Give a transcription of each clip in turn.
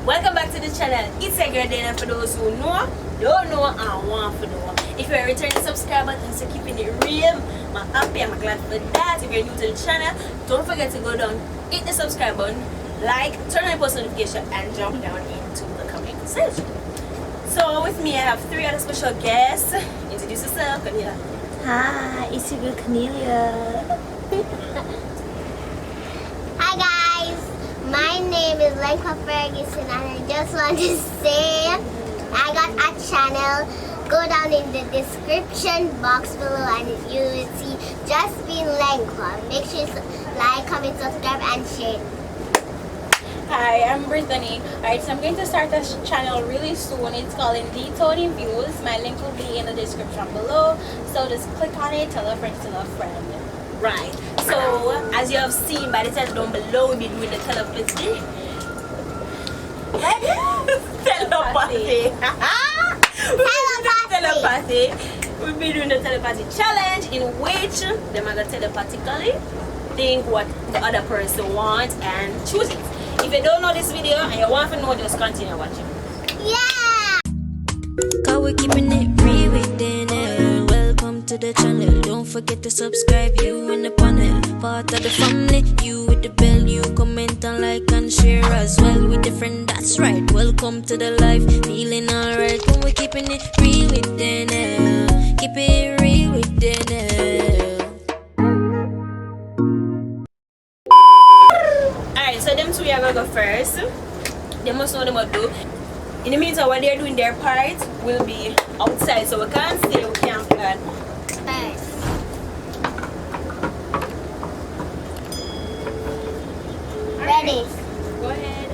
Welcome back to the channel. It's a girl Dainelle for those who know, don't know, and want to know. If you're a returning subscriber, thanks for keeping it real. I'm happy, I'm glad for that. If you're new to the channel, don't forget to go down, hit the subscribe button, like, turn on post notification, and jump down into the comment section. So with me, I have three other special guests. Introduce yourself, Cornelia. Hi, it's your girl Cornelia. Hi guys, my name is LENCOIS'S and I just want to say I got a channel. Go down in the description box below and you will see just being LENCOIS. Make sure you like, comment, subscribe and share. Hi, I'm Brittany. Alright, so I'm going to start this channel really soon. It's called Indie Tony Views. My link will be in the description below. So just click on it, tell a friend, tell a friend. Right. So as you have seen by the title down below, we'll be doing the telepathy. Telepathy. Telepathy. We'll be doing the telepathy challenge in which they are going to telepathically think what the other person wants and choose it. If you don't know this video and you want to know, just continue watching. Yeah! Cause we're keeping it real within it. Welcome to the channel. Don't forget to subscribe, you in the panel. Part of the family, you with the bell. You comment and like and share as well with the friend, that's right. Welcome to the life, feeling alright. When we're keeping it real within it. Keep it real within it. So them two are gonna go first. They must know what to do. In the meantime, while they're doing their part, we'll be outside, so we can't stay, we can't plan. First. Ready? Go ahead.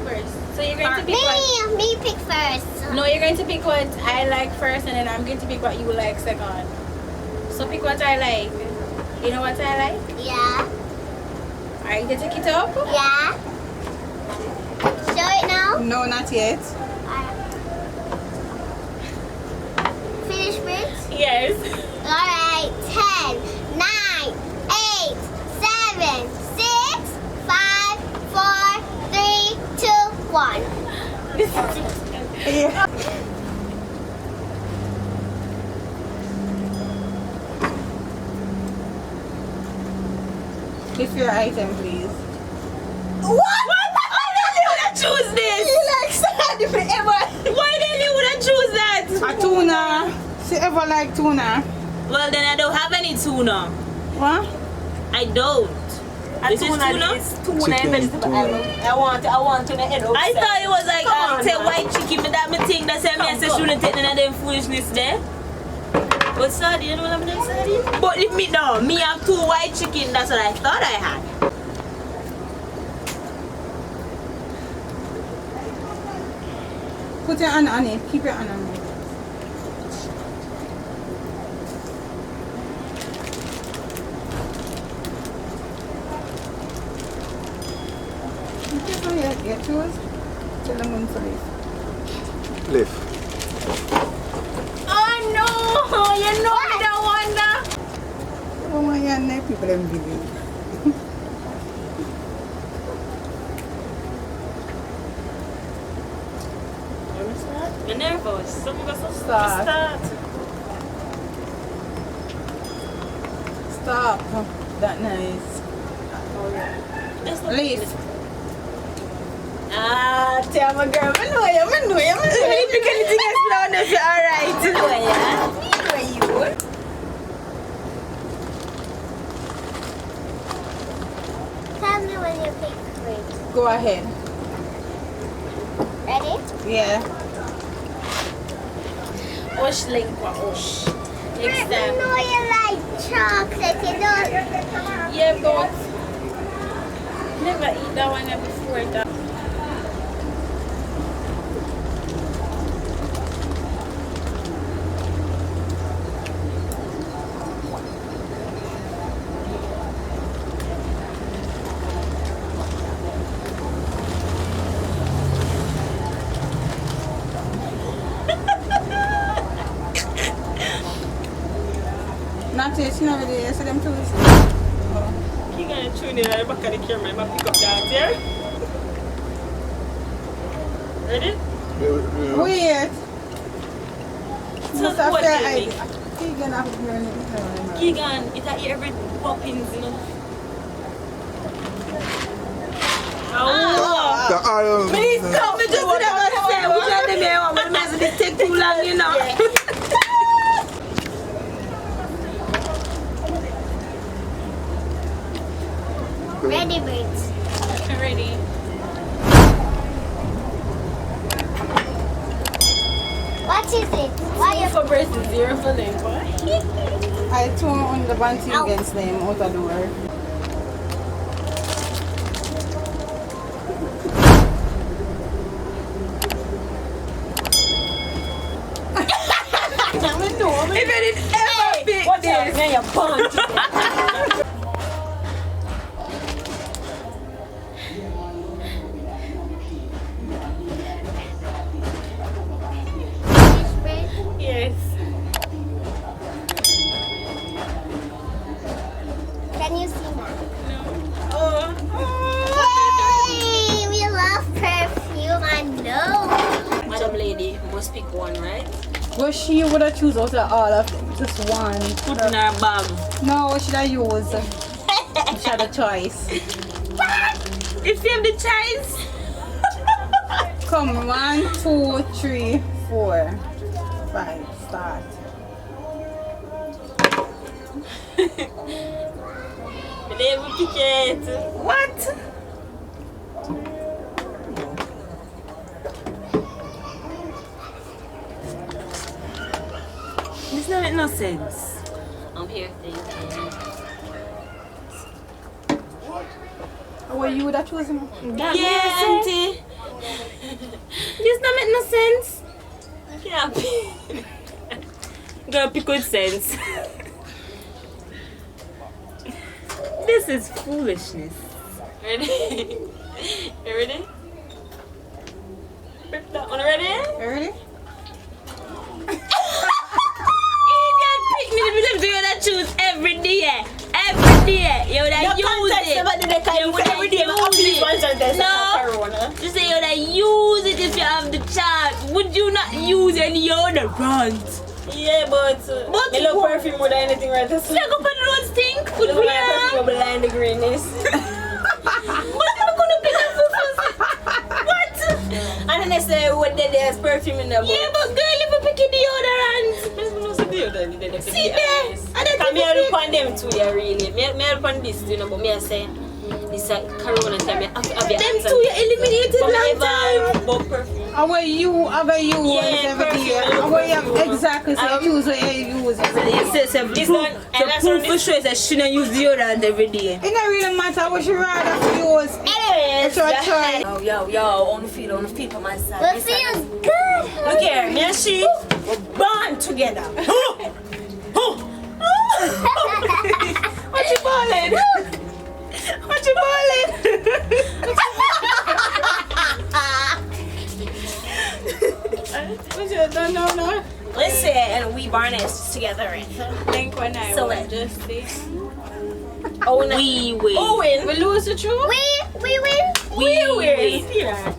First. So you're going to pick what? Me pick first. No, you're going to pick what I like first, and then I'm going to pick what you like second. So pick what I like. You know what I like? Yeah. Alright, you take it up? Yeah. Show it now? No, not yet. Finish, Prince? Yes. Alright, 10, 9, 8, 7, 6, 5, 4, 3, 2, 1. Yeah. Lift your item, please. What? Why did you wanna choose this? You like somebody forever. Why did you wanna choose that? A tuna. She ever like tuna? Well, then I don't have any tuna. What? I don't. This is tuna? Tuna and vegetable. I want tuna head outside. I thought it was like Come on, say man. white chicken, but that me think that say me and say shouldn't take none of them foolishness there. But sardine, you know what I'm doing, sardine? But if me no, me have two white chicken, that's what I thought I had. Put your hand on it. Keep your hand on it. You can your toes. Tell them when to lift. Lift. Oh no! You know me don't want that. Oh my God, now people them believe. I'm nervous. Someone got some Start. Stop. That nice. Lift. Ah, tell my girl, I know you. If you pick anything else down there, you're alright. You know you. Tell me when you pick grapes. Go ahead. Ready? Yeah. Osh lengua, osh. Next I time. know you like chocolate, you don't. Yeah, but never eat that one before that. Not yet, she never did. I said them too. You're gonna tune in at the back of the camera and pick up that, yeah? Ready? Wait. So Must have what fair do you idea. Keegan have to be on it. Keegan, it a every poppins, you know. Oh, The iron. Please tell me just what I'm gonna say. Which one of them you want? When the message take too long, you know. Ready, birds. Ready. What is it? Why you For birds is 0 for them. I threw on the one team against them out of nowhere. If it is ever big, what else? Man, you're born. fish bird? Yes. Can you see that? Oh. Yay! We love perfume, I know. Madam lady, must pick one, right? But she would have choose out of all of them. Just one. Put in her bag. No, what should I use? She had a choice. If you have the choice. Come, 1, 2, 3, 4, 5. Start. Never pick it. what? This don't make no sense. I'm here thinking. What you would have chosen? Yes, auntie. This don't make no sense. Yeah, pick. Gotta pick with sense. This is foolishness. Ready? You ready? Rip that one, ready? Ready? Pick me because you would have choose every day. Every day. You would have used it. You would have used it. No. Just say you would have used it if you have the chance. Would you not use any other runs? Yeah, but I love perfume more than anything right this. Look up on the road stink. Put I love my perfume behind the greenness. But I'm gonna pick up for what? And then they say when there's perfume in the book. Yeah, but girl, if you pick deodorant. See there. Come here upon them too, yeah, really. Me upon this, you know, but me I say this corona time, I have your Them hands two you eliminated but long time. never bought perfume. How you every Yeah, every day? perfume. How you exactly so you choose what you use every day? It says This one, and that's proof on for this. sure that she don't use deodorant every day. It don't really matter what you rather use. Anyways, It's your choice. yo, on the feel for myself. It feels good. Look here, me and she were born together. What you balling? What you balling? No. Listen, we barnaced together. Think when I So won what? just this. Oh, no. We win. Owen. We lose the truth? We win. We win.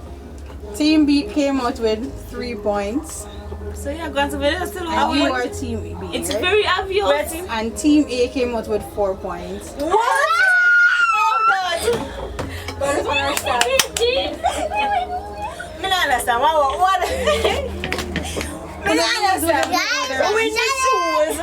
Team B came out with 3 points. So you're going to be still And you are Team B. It's right? very obvious. And Team A came out with 4 points. What? Oh, God. But it's when I start. Me not understand. What? Me not understand. Guys, Win the shoes.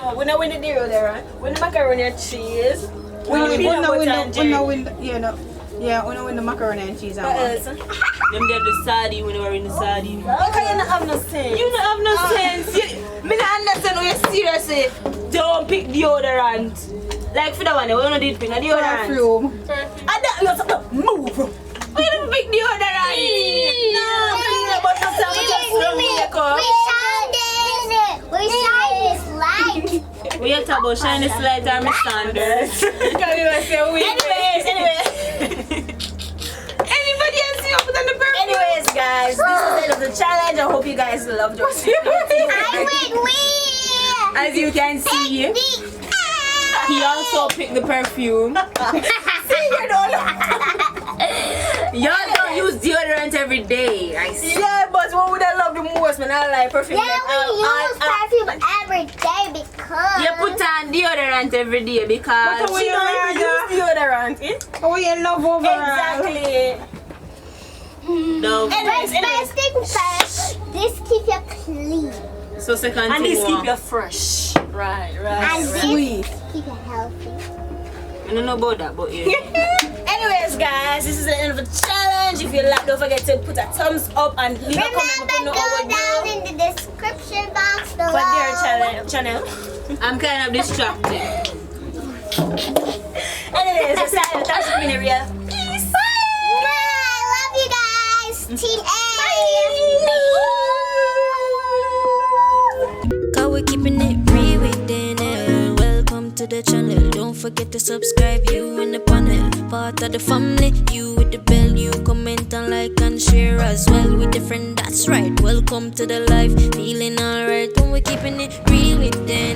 Oh, we not win the deodorant. Win the macaroni and cheese. Win the peanut butter and jelly. We win the macaroni and cheese. What And else? Them they have the sardine when they were in the sardine. How can you not have no sense? You don't have no sense. Me not understand why you seriously don't pick deodorant. Like for the one, we don't did pick a deodorant. perfume. I don't move. We don't pick deodorant. No, peanut butter sandwiches from makeup. We shine this light. We have to about shiny light or my standards. Anyways. Anybody else see up on the perfume? Anyways, guys, this is the end of the challenge. I hope you guys loved your I win. We. As you can see, he also picked the perfume. See, you don't. Y'all don't use deodorant deodorant every day. I see. Yeah, but what would I love the most? Man, I like perfume. Yeah, we use perfume every day because. You put on deodorant every day because But She don't even use deodorant. Oh, you love overall. Exactly. no. Anyways, First thing first, this keep you clean. So second and thing this keep what? you fresh. Right. And this Sweet. keep you healthy. I don't know about that, but yeah. Anyways, guys, this is the end of the challenge. If you like, don't forget to put a thumbs up and leave a comment. Remember, go down in the description box below. for their channel. I'm kind of distracted. Anyways, that's the area. Peace. Bye. I love you guys. Team A. Cause we're keeping it real with Dainelle. Welcome to the channel. Don't forget to subscribe. You in the panel, part of the family. You with the bell. You comment and like and share as well with the friend. That's right. Welcome to the life. Feeling alright when we're keeping it real with Dainelle.